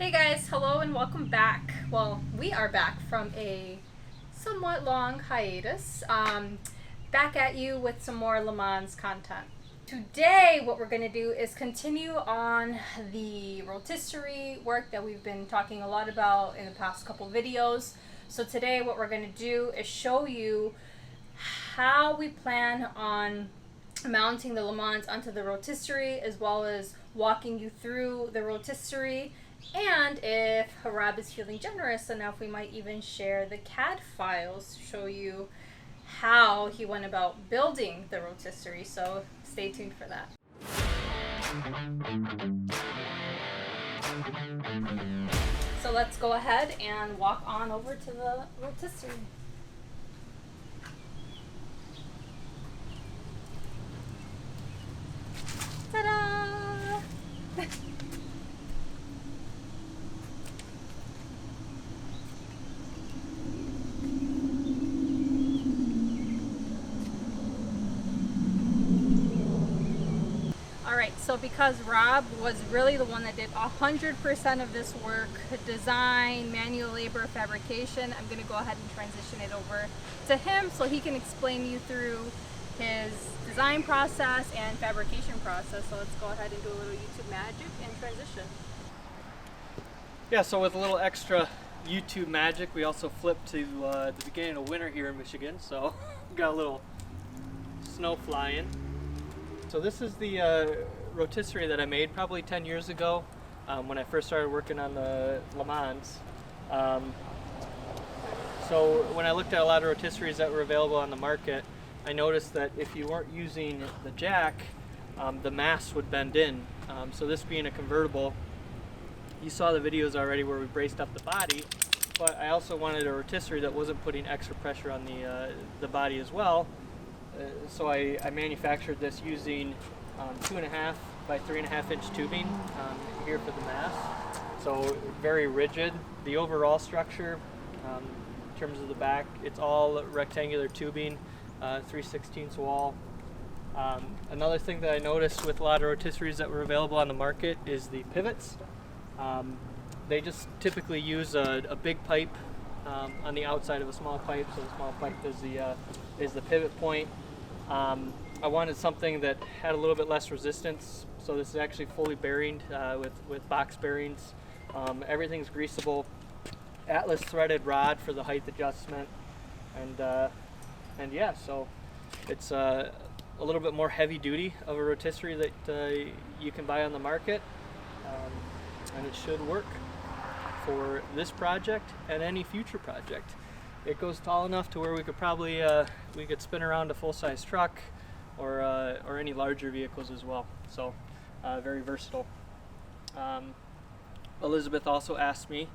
Hey guys, hello and welcome back. Well, we are back from a somewhat long hiatus. Back at you with some more Lemans content. Today, what we're going to do is continue on the rotisserie work that we've been talking a lot about in the past couple videos. So today, what we're going to do is show you how we plan on mounting the Lemans onto the rotisserie, as well as walking you through the rotisserie. And if Harab is feeling generous enough, we might even share the CAD files to show you how he went about building the rotisserie. So stay tuned for that. So let's go ahead and walk on over to the rotisserie. Ta-da! Alright, so because Rob was really the one that did 100% of this work, design, manual labor, fabrication, I'm going to go ahead and transition it over to him so he can explain you through his design process and fabrication process. So let's go ahead and do a little YouTube magic and transition. Yeah, so with a little extra YouTube magic, we also flipped to the beginning of winter here in Michigan, so got a little snow flying. So this is the rotisserie that I made probably 10 years ago when I first started working on the Lemans. So when I looked at a lot of rotisseries that were available on the market, I noticed that if you weren't using the jack, the mass would bend in. So this being a convertible, you saw the videos already where we braced up the body, but I also wanted a rotisserie that wasn't putting extra pressure on the body as well. So I manufactured this using 2.5 by 3.5 inch tubing here for the mass. So very rigid. The overall structure, in terms of the back, it's all rectangular tubing, 3/16 wall. Another thing that I noticed with a lot of rotisseries that were available on the market is the pivots. They just typically use a big pipe on the outside of a small pipe, so the small pipe is the pivot point. I wanted something that had a little bit less resistance, so this is actually fully bearinged with box bearings. Everything's greasable. Atlas threaded rod for the height adjustment, and yeah, so it's a little bit more heavy duty of a rotisserie that you can buy on the market, and it should work for this project and any future project. It goes tall enough to where we could probably we could spin around a full-size truck or any larger vehicles as well. So very versatile. Elizabeth also asked me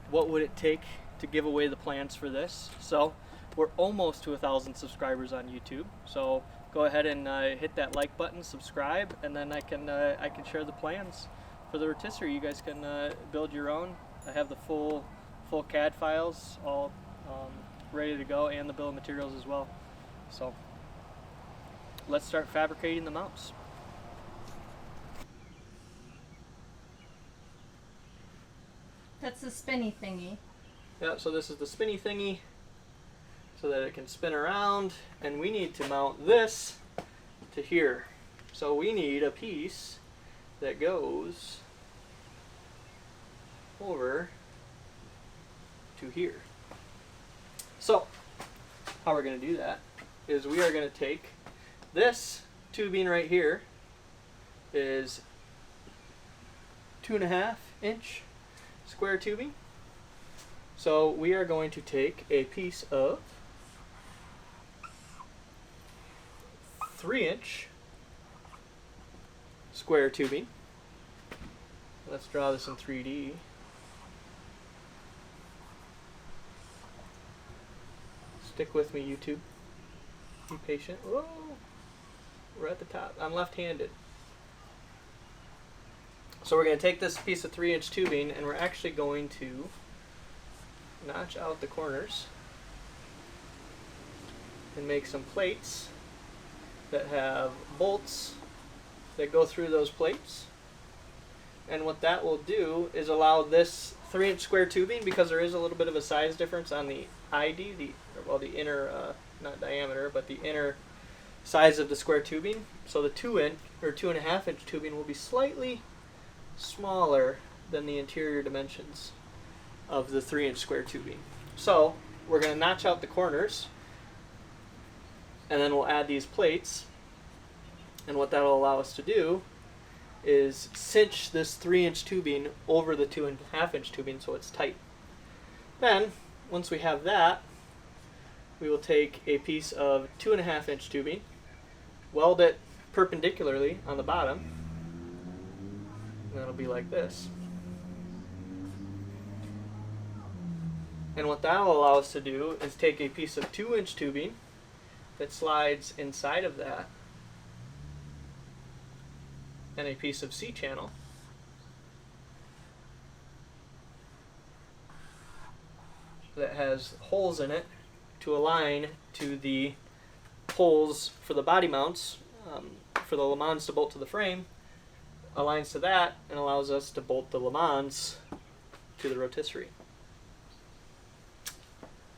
what would it take to give away the plans for this. So we're almost to 1,000 subscribers on YouTube. So go ahead and hit that like button, subscribe, and then I can share the plans for the rotisserie. You guys can build your own. I have the full CAD files all ready to go, and the bill of materials as well. So let's start fabricating the mounts. That's the spinny thingy. Yeah, so this is the spinny thingy so that it can spin around, and we need to mount this to here. So we need a piece that goes over to here. So how we're going to do that is we are going to take this tubing right here is 2.5 inch square tubing. So we are going to take a piece of 3 inch square tubing. Let's draw this in 3D. Stick with me, YouTube. Be patient. Whoa! We're at the top. I'm left-handed. So we're going to take this piece of 3 inch tubing and we're actually going to notch out the corners and make some plates that have bolts that go through those plates. And what that will do is allow this 3-inch square tubing, because there is a little bit of a size difference on the ID, the inner, not diameter, but the inner size of the square tubing. So the 2-inch or 2.5-inch tubing will be slightly smaller than the interior dimensions of the 3-inch square tubing. So we're going to notch out the corners, and then we'll add these plates. And what that'll allow us to do is cinch this 3-inch tubing over the 2.5-inch tubing so it's tight. Then, once we have that, we will take a piece of 2.5-inch tubing, weld it perpendicularly on the bottom, and that'll be like this. And what that'll allow us to do is take a piece of 2-inch tubing that slides inside of that, and a piece of C-channel, that has holes in it to align to the holes for the body mounts, for the Lemans to bolt to the frame, aligns to that and allows us to bolt the Lemans to the rotisserie.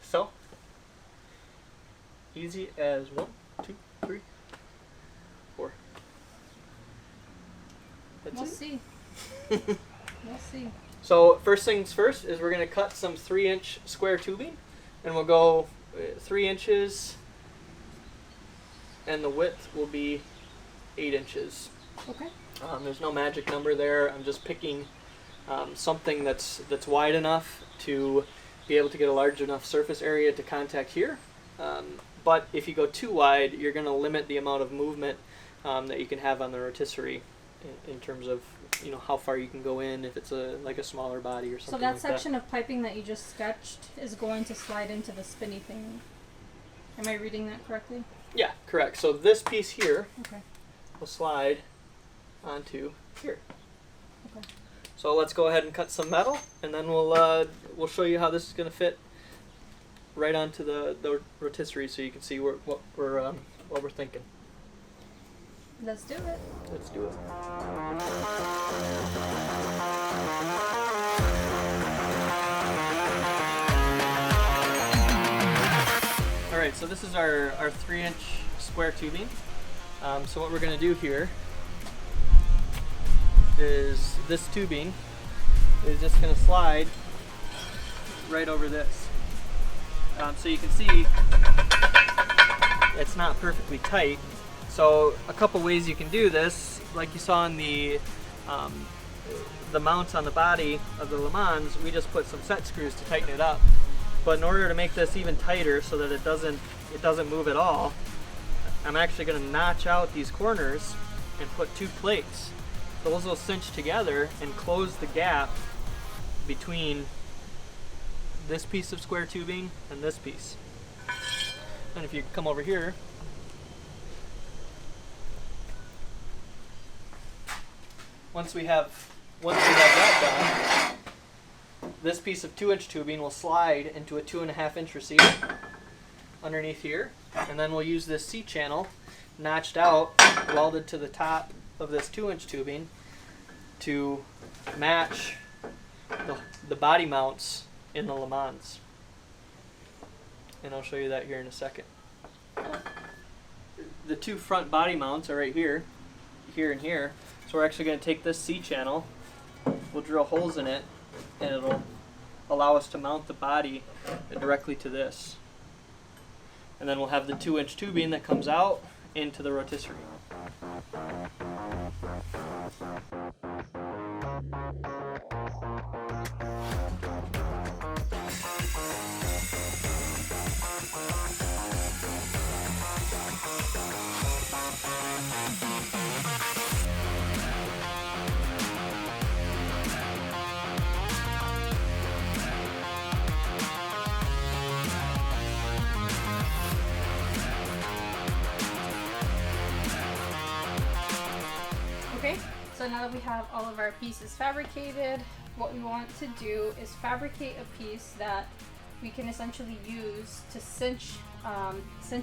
So, easy as 1, 2, 3, 4. That's We'll it. see. We'll see. So first things first is we're going to cut some 3-inch square tubing, and we'll go 3 inches, and the width will be 8 inches. Okay. There's no magic number there. I'm just picking something that's wide enough to be able to get a large enough surface area to contact here. But if you go too wide, you're going to limit the amount of movement that you can have on the rotisserie in terms of, you know, how far you can go in if it's like a smaller body or something. So that like section of piping that you just sketched is going to slide into the spinny thing. Am I reading that correctly? Yeah, correct. So this piece here Okay. will slide onto here. Okay. So let's go ahead and cut some metal, and then we'll show you how this is going to fit right onto the rotisserie, so you can see what we're thinking. Let's do it. Let's do it. All right, so this is our 3-inch square tubing. So what we're going to do here is this tubing is just going to slide right over this. So you can see it's not perfectly tight. So a couple ways you can do this, like you saw in the mounts on the body of the Lemans, we just put some set screws to tighten it up. But in order to make this even tighter so that it doesn't move at all, I'm actually going to notch out these corners and put 2 plates. Those will cinch together and close the gap between this piece of square tubing and this piece. And if you come over here, once we have that done, this piece of 2-inch tubing will slide into a 2.5-inch receiver underneath here, and then we'll use this C-channel notched out, welded to the top of this 2-inch tubing to match the body mounts in the Lemans. And I'll show you that here in a second. The 2 front body mounts are right here, here and here. So we're actually going to take this C-channel, we'll drill holes in it, and it'll allow us to mount the body directly to this. And then we'll have the 2-inch tubing that comes out into the rotisserie. Okay, so now that we have all of our pieces fabricated, what we want to do is fabricate a piece that we can essentially use to cinch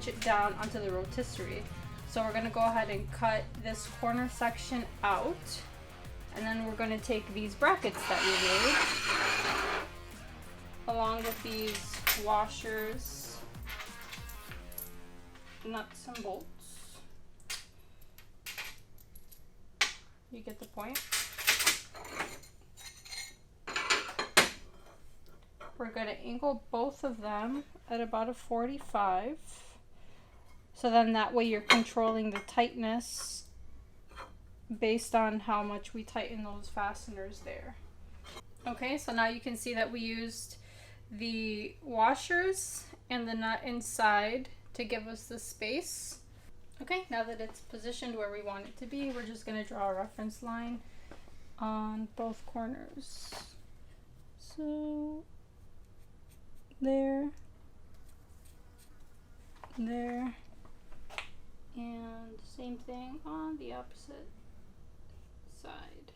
it down onto the rotisserie. So we're going to go ahead and cut this corner section out And then we're going to take these brackets that we made, along with these washers, nuts and bolts. You get the point. We're going to angle both of them at about a 45. So then that way you're controlling the tightness based on how much we tighten those fasteners there. Okay, so now you can see that we used the washers and the nut inside to give us the space. Okay, now that it's positioned where we want it to be, we're just going to draw a reference line on both corners. So there, there, and same thing on the opposite side.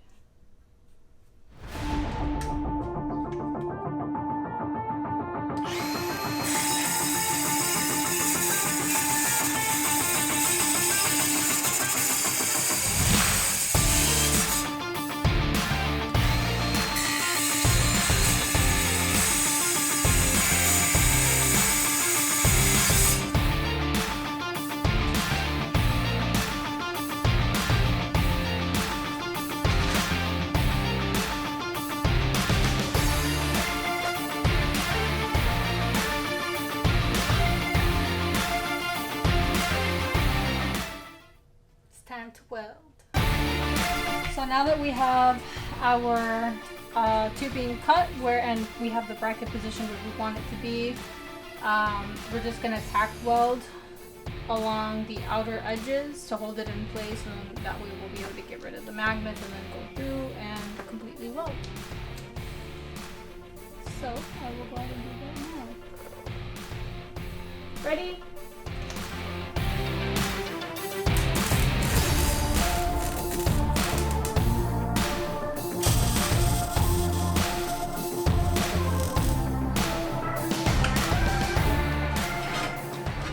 Time to weld. So now that we have our tubing cut and we have the bracket positioned where we want it to be, we're just going to tack weld along the outer edges to hold it in place, and that way we'll be able to get rid of the magnets and then go through and completely weld. So I will go ahead and do that now. Ready?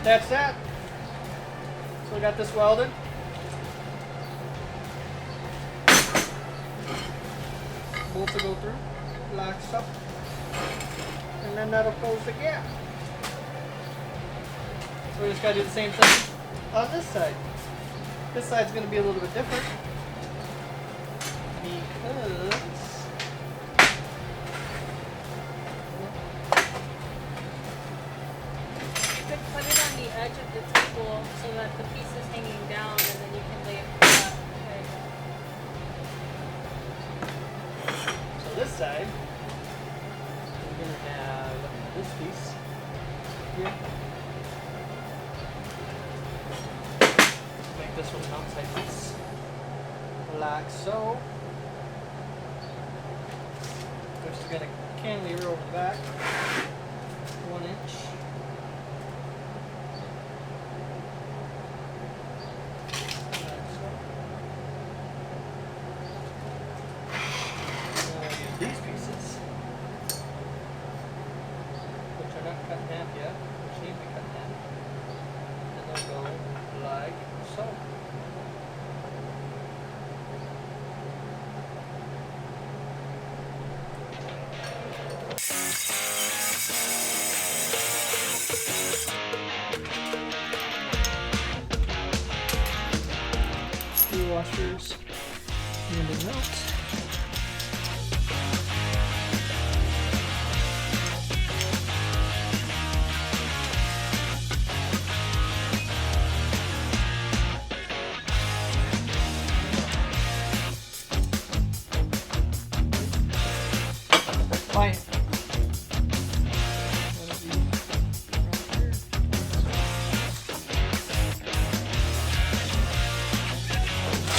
That's that. So we got this welded. Bolts will go through, locks up, and then that'll close the gap. So we just gotta do the same thing on this side. This side's gonna be a little bit different because Put it on the edge of the table so that the piece is hanging down, and then you can lay it flat. There you go. so this side we're gonna have this piece here. Make this one mount like this, like so. First we're gonna cantilever over the back, 1 inch. These pieces, which are not cut in half yet, which need to be cut in half, and they'll go like so. Three washers and a melt. Fine.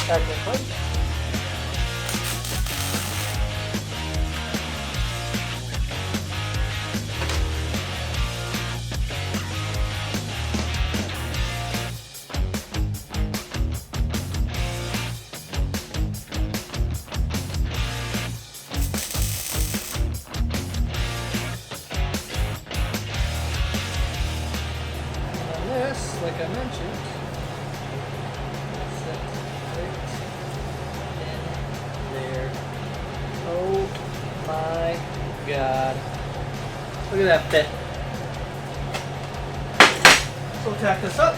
Back in place. And this, like I mentioned, set right God. Look at that fit. So we'll tack this up.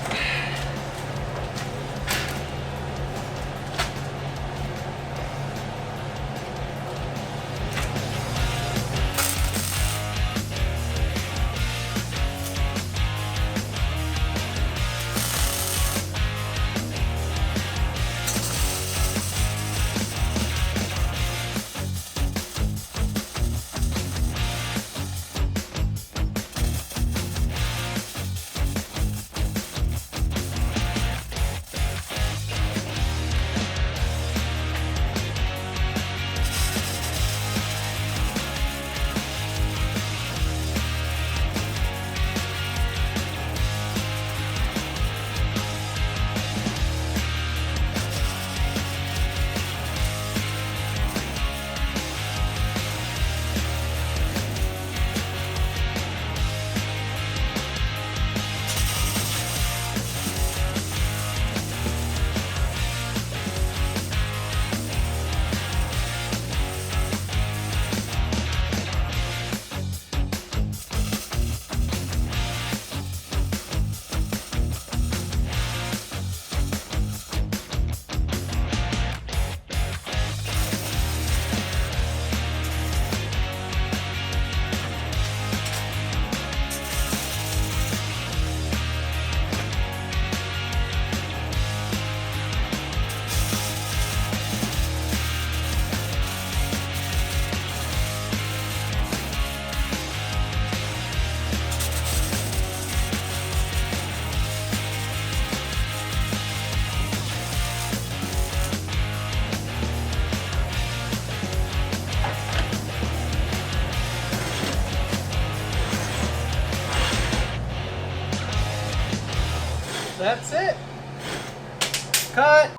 That's it. Cut.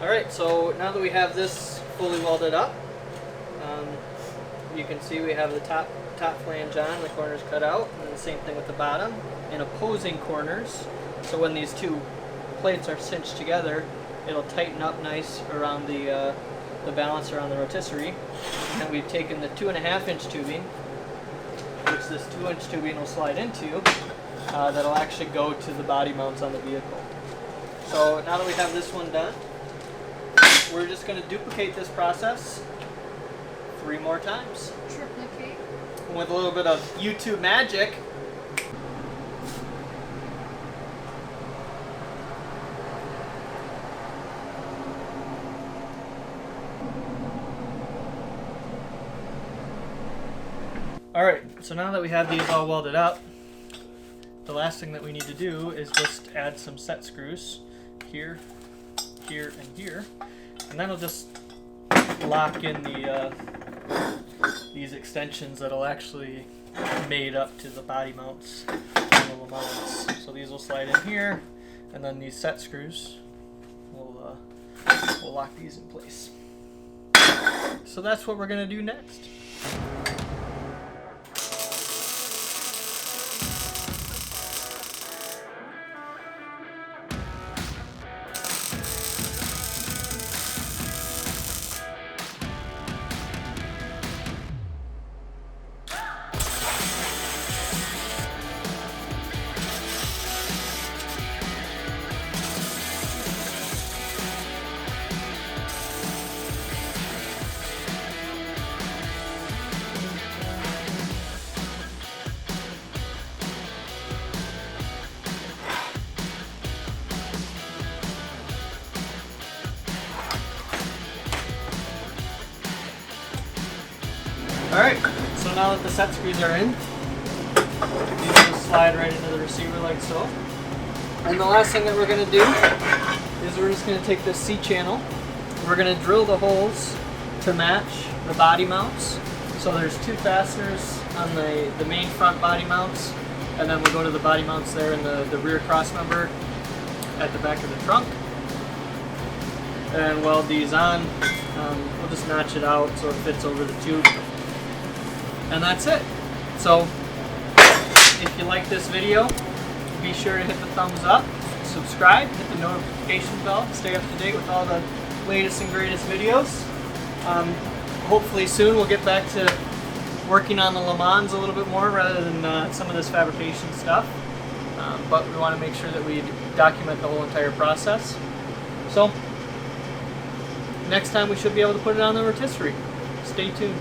Alright, so now that we have this fully welded up, you can see we have the top flange on, the corners cut out, and the same thing with the bottom in opposing corners. So when these two plates are cinched together, it'll tighten up nice around the balance around the rotisserie. And we've taken the 2.5-inch tubing, which this 2-inch tubing will slide into, that'll actually go to the body mounts on the vehicle. So now that we have this one done, we're just going to duplicate this process 3 more times. Triplicate. With a little bit of YouTube magic. Alright, so now that we have these all welded up, the last thing that we need to do is just add some set screws here, here, and here, and that'll just lock in these extensions that'll actually made up to the body mounts and the Lemans. So these will slide in here, and then these set screws will lock these in place. So that's what we're going to do next. Alright, so now that the set screws are in, these will slide right into the receiver like so. And the last thing that we're going to do is we're just going to take this C-channel, we're going to drill the holes to match the body mounts. So there's 2 fasteners on the main front body mounts, and then we'll go to the body mounts there in the rear cross member at the back of the trunk. And weld these on. We'll just notch it out so it fits over the tube. And that's it. So if you like this video, be sure to hit the thumbs up, subscribe, hit the notification bell to stay up to date with all the latest and greatest videos. hopefully soon we'll get back to working on the Lemans a little bit more rather than some of this fabrication stuff. But we want to make sure that we document the whole entire process. So next time we should be able to put it on the rotisserie. Stay tuned.